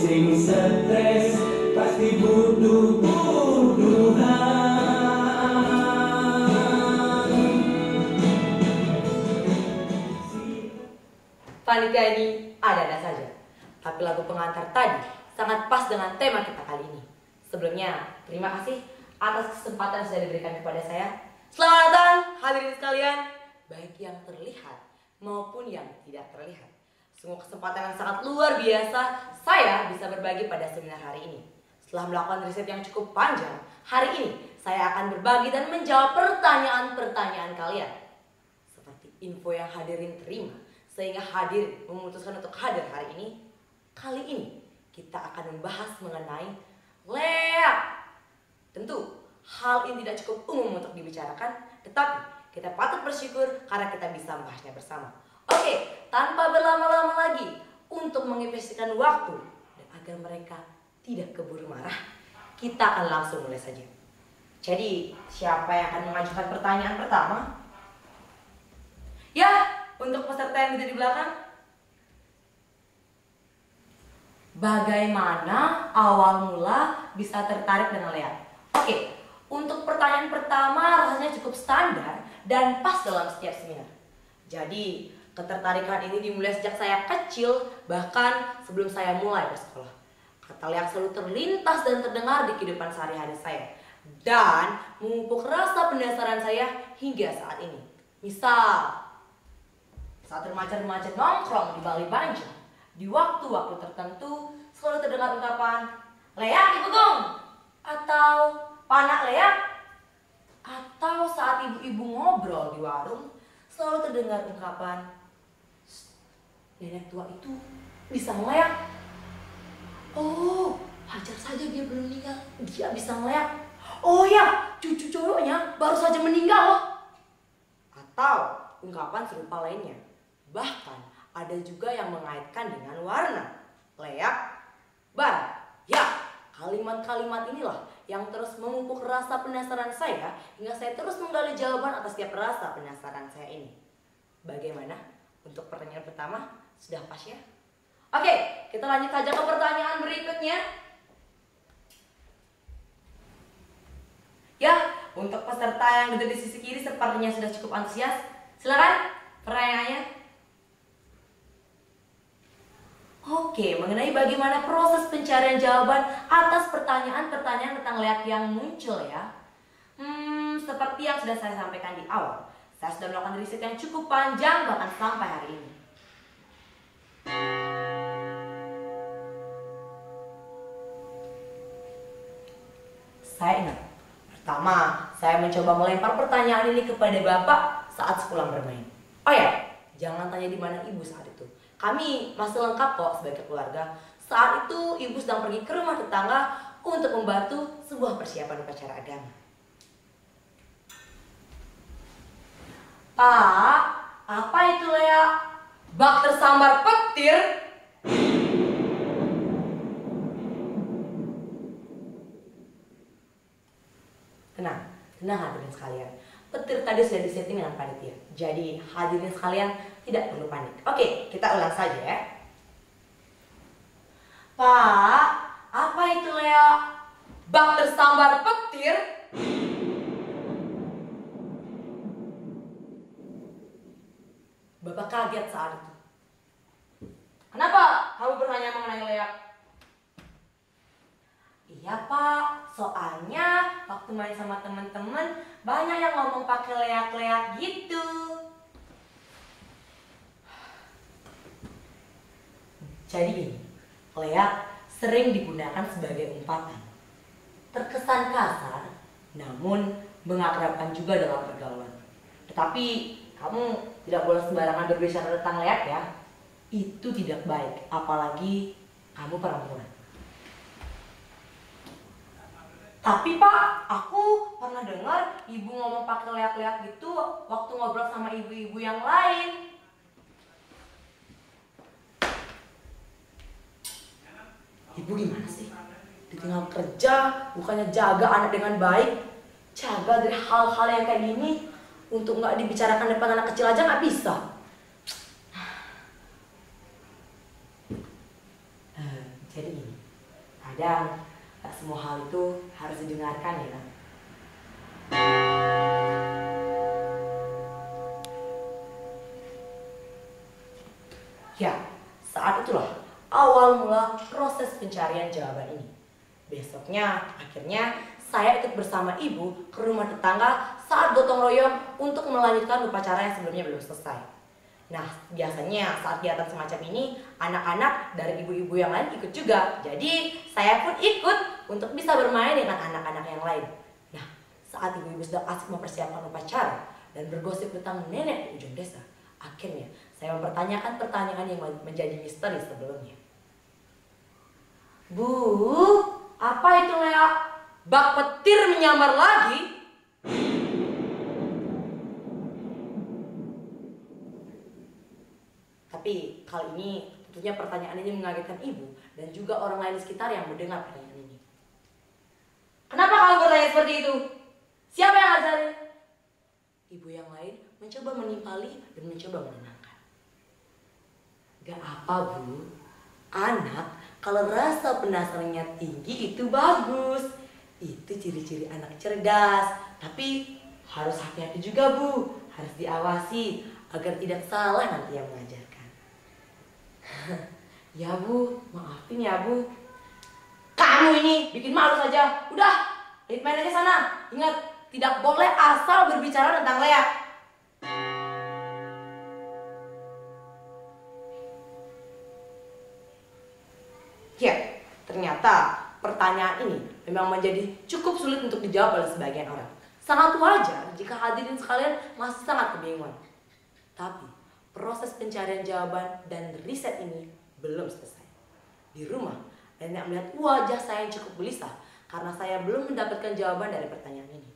sing stres pasti butuh tuduhan. Panitia ini ada-ada saja, tapi lagu pengantar tadi sangat pas dengan tema kita kali ini. Sebelumnya, terima kasih atas kesempatan yang sudah diberikan kepada saya. Selamat datang hadirin sekalian, baik yang terlihat maupun yang tidak terlihat. Semua kesempatan yang sangat luar biasa saya bisa berbagi pada seminar hari ini. Setelah melakukan riset yang cukup panjang, hari ini saya akan berbagi dan menjawab pertanyaan-pertanyaan kalian. Seperti info yang hadirin terima, sehingga hadirin memutuskan untuk hadir hari ini. Kali ini kita akan membahas mengenai leak. Tentu hal ini tidak cukup umum untuk dibicarakan, tetapi kita patut bersyukur karena kita bisa membahasnya bersama. Oke, tanpa berlama-lama lagi, untuk menginvestasikan waktu dan agar mereka tidak keburu marah, kita akan langsung mulai saja. Jadi, siapa yang akan mengajukan pertanyaan pertama? Ya, untuk peserta yang duduk di belakang. Bagaimana awal mula bisa tertarik dengan leak? Oke, untuk pertanyaan pertama rasanya cukup standar dan pas dalam setiap seminar. Jadi, ketertarikan ini dimulai sejak saya kecil, bahkan sebelum saya mulai bersekolah. Kata leak selalu terlintas dan terdengar di kehidupan sehari-hari saya, dan memupuk rasa penasaran saya hingga saat ini. Misal, saat remaja-remaja nongkrong di Bali Banja, di waktu-waktu tertentu selalu terdengar ungkapan, "Leak Ibu Gong," atau "Panak leak," atau saat ibu-ibu ngobrol di warung selalu terdengar ungkapan, "Nenek tua itu bisa ngeleak. Oh, wajar saja dia belum meninggal, dia bisa ngeleak. Oh ya, cucu cowoknya baru saja meninggal loh." Atau ungkapan serupa lainnya. Bahkan ada juga yang mengaitkan dengan warna. Leak, bar. Ya, kalimat-kalimat inilah yang terus memupuk rasa penasaran saya hingga saya terus menggali jawaban atas setiap rasa penasaran saya ini. Bagaimana untuk pertanyaan pertama? Sudah pas ya? Oke, kita lanjut saja ke pertanyaan berikutnya. Ya, untuk peserta yang duduk di sisi kiri sepertinya sudah cukup antusias. Silakan pertanyaannya. Oke, mengenai bagaimana proses pencarian jawaban atas pertanyaan-pertanyaan tentang leak yang muncul ya. Seperti yang sudah saya sampaikan di awal, saya sudah melakukan riset yang cukup panjang bahkan sampai hari ini. Saya ingat, pertama saya mencoba melempar pertanyaan ini kepada Bapak saat sepulang bermain. Oh ya, jangan tanya di mana Ibu saat itu. Kami masih lengkap kok sebagai keluarga. Saat itu Ibu sedang pergi ke rumah tetangga untuk membantu sebuah persiapan upacara agama. "Pak, apa itu leak? Bak tersambar petir?" Tenang hadirin sekalian. Petir tadi sudah disetting dengan panitia. Jadi hadirin sekalian tidak perlu panik. Oke, kita ulang saja ya. "Pak, apa itu leak? Bak tersambar petir?" Bapak kaget saat itu. "Kenapa kamu bertanya mengenai leak?" "Iya Pak, soalnya waktu main sama teman-teman banyak yang ngomong pakai leak-leak gitu." Jadi ini, leak sering digunakan sebagai umpatan. Terkesan kasar, namun mengakrabkan juga dalam pergaulan. Tetapi kamu tidak boleh sembarangan berbicara tentang leak ya. Itu tidak baik, apalagi kamu perempuan. "Tapi Pak, aku pernah dengar Ibu ngomong pakai leak-leak gitu waktu ngobrol sama ibu-ibu yang lain." Ibu gimana sih? Ditinggal kerja, bukannya jaga anak dengan baik. Jaga dari hal-hal yang kayak gini. Untuk nggak dibicarakan depan anak kecil aja nggak bisa. Jadi ini, kadang gak semua hal itu harus didengarkan ya kan. Ya, saat itulah awal mula proses pencarian jawaban ini. Besoknya, akhirnya saya ikut bersama ibu ke rumah tetangga saat gotong royong untuk melanjutkan upacara yang sebelumnya belum selesai. Nah, biasanya saat kegiatan semacam ini, anak-anak dari ibu-ibu yang lain ikut juga. Jadi, saya pun ikut untuk bisa bermain dengan anak-anak yang lain. Nah, saat ibu-ibu sedang asik mempersiapkan upacara dan bergosip tentang nenek di ujung desa, akhirnya saya mempertanyakan pertanyaan yang menjadi misteri sebelumnya. Bu, apa itu Lea? Bak petir menyamar lagi? Tapi kali ini tentunya pertanyaan ini mengagetkan ibu dan juga orang lain di sekitar yang mendengar pertanyaan ini. Kenapa kamu bertanya seperti itu? Siapa yang ngajarin? Ibu yang lain mencoba menimpali dan mencoba menenangkan. Gak apa bu, anak kalau rasa penasarannya tinggi itu bagus. Itu ciri-ciri anak cerdas. Tapi harus hati-hati juga bu, harus diawasi agar tidak salah nanti yang mengajarkan. Ya bu, maafin ya bu. Kamu ini bikin malu saja. Udah, main aja sana. Ingat, tidak boleh asal berbicara tentang Lea. Ya, ternyata pertanyaan ini memang menjadi cukup sulit untuk dijawab oleh sebagian orang. Sangat wajar jika hadirin sekalian masih sangat kebingungan. Tapi proses pencarian jawaban dan riset ini belum selesai. Di rumah, nenek melihat wajah saya yang cukup gelisah karena saya belum mendapatkan jawaban dari pertanyaan ini.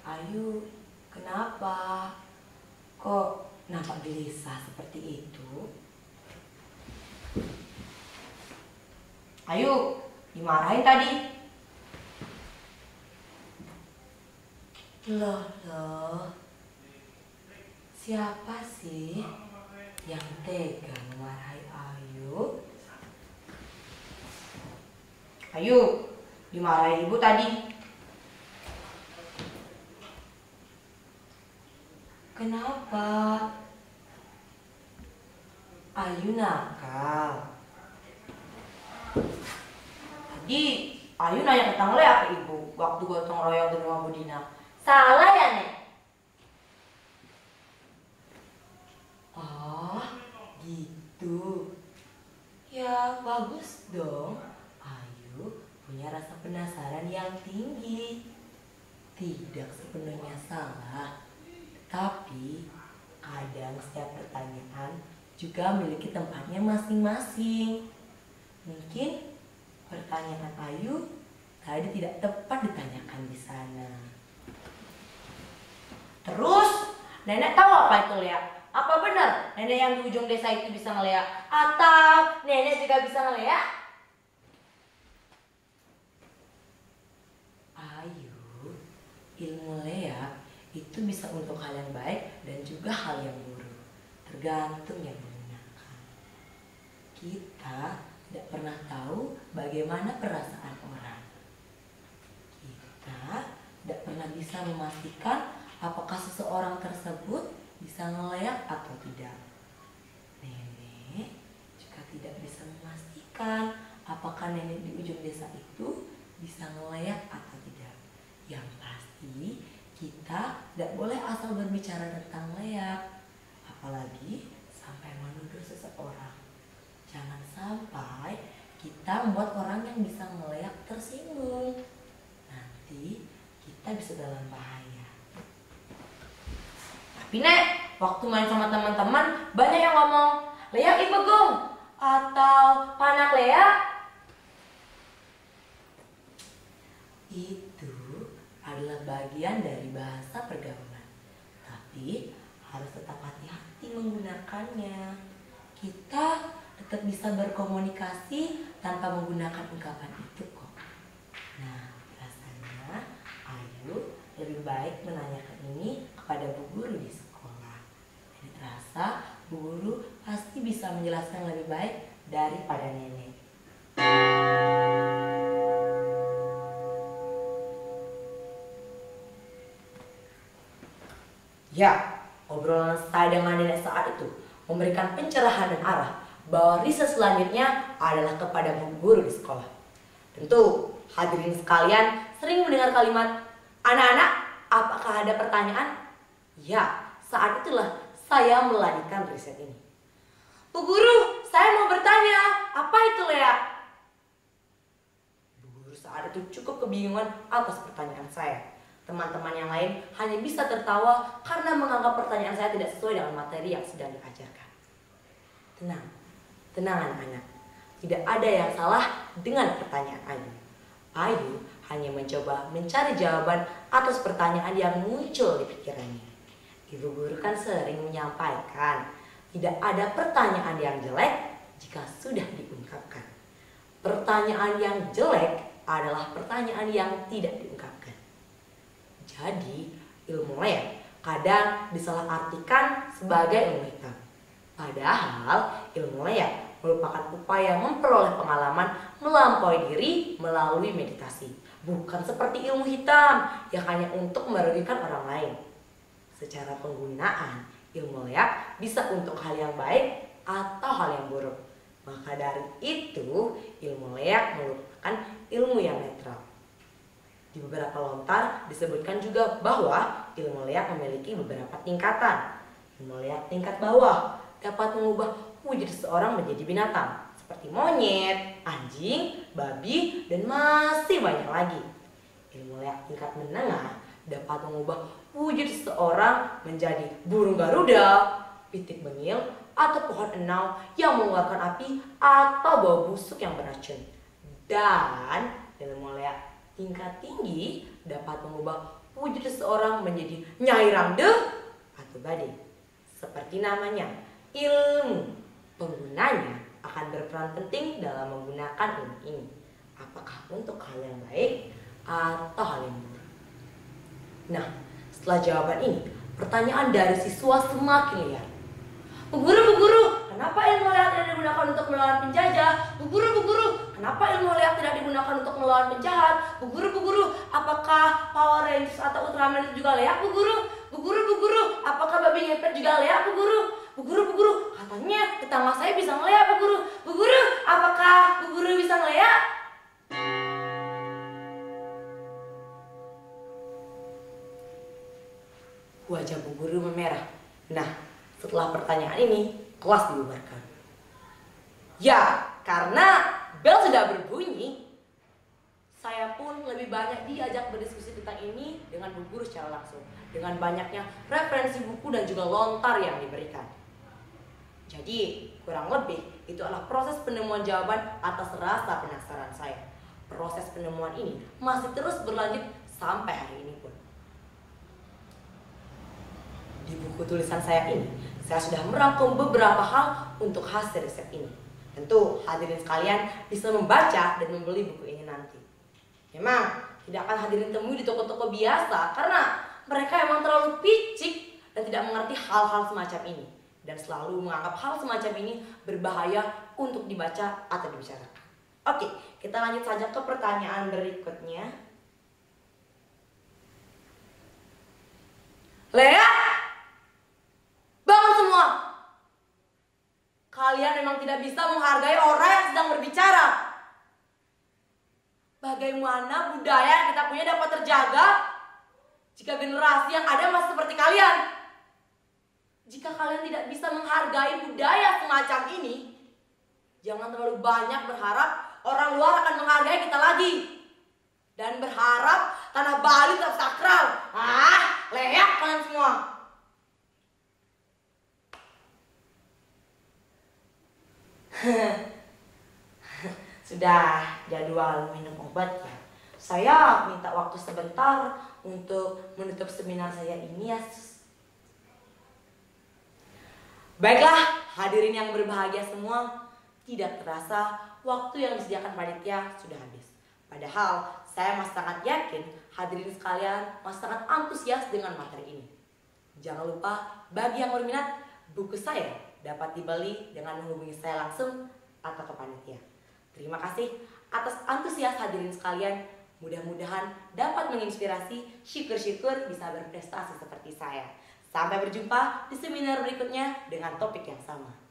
Ayu, kenapa? Kok nampak gelisah seperti itu? Ayu, dimarahin tadi. Loh, siapa sih yang tega memarahi Ayu? Ayu, dimarahin ibu tadi. Kenapa? Ayu nakal. Tadi Ayu nanya tentang Lea ke ibu waktu gotong royong di rumah Bu Dina. Salah ya, Nek? Oh, gitu. Ya, bagus dong. Ayu punya rasa penasaran yang tinggi. Tidak sepenuhnya salah. Tapi kadang setiap pertanyaan juga memiliki tempatnya masing-masing. Mungkin pertanyaan Ayu tadi tidak tepat ditanyakan di sana. Terus, nenek tahu apa itu Lea? Apa benar nenek yang di ujung desa itu bisa ngeliat? Atau nenek juga bisa ngeliat? Ayu, ilmu Lea itu bisa untuk hal yang baik dan juga hal yang buruk. Tergantung yang menggunakan. Kita tidak pernah tahu bagaimana perasaan orang. Kita tidak pernah bisa memastikan apakah seseorang tersebut bisa ngeliat atau tidak. Nenek juga tidak bisa memastikan apakah nenek di ujung desa itu bisa ngeliat atau tidak. Yang pasti kita tidak boleh asal berbicara tentang Lea, apalagi sampai menuduh seseorang. Jangan sampai kita membuat orang yang bisa ngeliat tersinggung. Nanti kita bisa dalam bahaya. Tapi Nek, waktu main sama teman-teman banyak yang ngomong Lea ibu gong atau panak Lea. Itu adalah bagian dari bahasa pergaulan. Tapi harus tetap hati-hati menggunakannya. Kita tetap bisa berkomunikasi tanpa menggunakan ungkapan itu kok. menjelaskan yang lebih baik daripada nenek. Ya, obrolan saya dengan nenek saat itu memberikan pencerahan dan arah bahwa riset selanjutnya adalah kepada bu guru di sekolah. Tentu, hadirin sekalian sering mendengar kalimat, "Anak-anak, apakah ada pertanyaan?" Ya, saat itulah saya melanjutkan riset ini. "Bu guru, saya mau bertanya, apa itu Lea?" Bu guru saat itu cukup kebingungan atas pertanyaan saya. Teman-teman yang lain hanya bisa tertawa karena menganggap pertanyaan saya tidak sesuai dengan materi yang sedang diajarkan. Tenang anak-anak. Tidak ada yang salah dengan pertanyaan Ayu. Ayu hanya mencoba mencari jawaban atas pertanyaan yang muncul di pikirannya. Ibu guru kan sering menyampaikan, tidak ada pertanyaan yang jelek jika sudah diungkapkan. Pertanyaan yang jelek adalah pertanyaan yang tidak diungkapkan. Jadi, ilmu Lea kadang disalahartikan sebagai ilmu hitam. Padahal, ilmu Lea merupakan upaya memperoleh pengalaman melampaui diri melalui meditasi. Bukan seperti ilmu hitam yang hanya untuk merugikan orang lain. Secara penggunaan, ilmu Lea bisa untuk hal yang baik atau hal yang buruk. Maka dari itu, ilmu Lea merupakan ilmu yang netral. Di beberapa lontar disebutkan juga bahwa ilmu Lea memiliki beberapa tingkatan. Ilmu Lea tingkat bawah dapat mengubah wujud seseorang menjadi binatang, seperti monyet, anjing, babi, dan masih banyak lagi. Ilmu Lea tingkat menengah dapat mengubah wujud seseorang menjadi burung garuda, pitik bengil, atau pohon enau yang mengeluarkan api atau bau busuk yang beracun. Dan ilmu Lea tingkat tinggi dapat mengubah wujud seseorang menjadi Nyai Ramde atau badai. Seperti namanya, ilmu penggunanya akan berperan penting dalam menggunakan ilmu ini. Apakah untuk hal yang baik atau hal yang buruk? Nah, setelah jawaban ini, pertanyaan dari siswa semakin liar. Bu guru, kenapa ilmu Lea tidak digunakan untuk melawan penjajah? Bu guru, kenapa ilmu Lea tidak digunakan untuk melawan penjahat? Bu guru, apakah Power Rangers atau Ultraman itu juga Lea? Bu guru, apakah babi ngepet juga Lea? Bu guru, katanya tetangga saya bisa ngeliat. Bu guru, apakah bu guru bisa ngeliat? Wajah bu guru memerah. Nah, setelah pertanyaan ini, kelas dibubarkan. Ya, karena bel sudah berbunyi, saya pun lebih banyak diajak berdiskusi tentang ini dengan bu guru secara langsung. Dengan banyaknya referensi buku dan juga lontar yang diberikan. Jadi, kurang lebih itu adalah proses penemuan jawaban atas rasa penasaran saya. Proses penemuan ini masih terus berlanjut sampai hari ini pun. Di buku tulisan saya ini, saya sudah merangkum beberapa hal untuk hasil riset ini. Tentu hadirin sekalian bisa membaca dan membeli buku ini nanti. Memang tidak akan hadirin temui di toko-toko biasa karena mereka emang terlalu picik dan tidak mengerti hal-hal semacam ini. Dan selalu menganggap hal semacam ini berbahaya untuk dibaca atau dibicarakan. Oke, kita lanjut saja ke pertanyaan berikutnya. Lea, bangun semua. Kalian memang tidak bisa menghargai orang yang sedang berbicara. Bagaimana budaya yang kita punya dapat terjaga jika generasi yang ada masih seperti kalian? Jika kalian tidak bisa menghargai budaya semacam ini, jangan terlalu banyak berharap orang luar akan menghargai kita lagi. Dan berharap tanah Bali tetap sakral. Leak kalian semua. Sudah jadwal minum obat ya. Saya minta waktu sebentar untuk menutup seminar saya ini ya. Baiklah, hadirin yang berbahagia semua, tidak terasa waktu yang disediakan panitia sudah habis. Padahal saya masih sangat yakin hadirin sekalian masih sangat antusias dengan materi ini. Jangan lupa bagi yang berminat, buku saya dapat dibeli dengan menghubungi saya langsung atau ke panitia. Terima kasih atas antusias hadirin sekalian. Mudah-mudahan dapat menginspirasi, syukur-syukur bisa berprestasi seperti saya. Sampai berjumpa di seminar berikutnya dengan topik yang sama.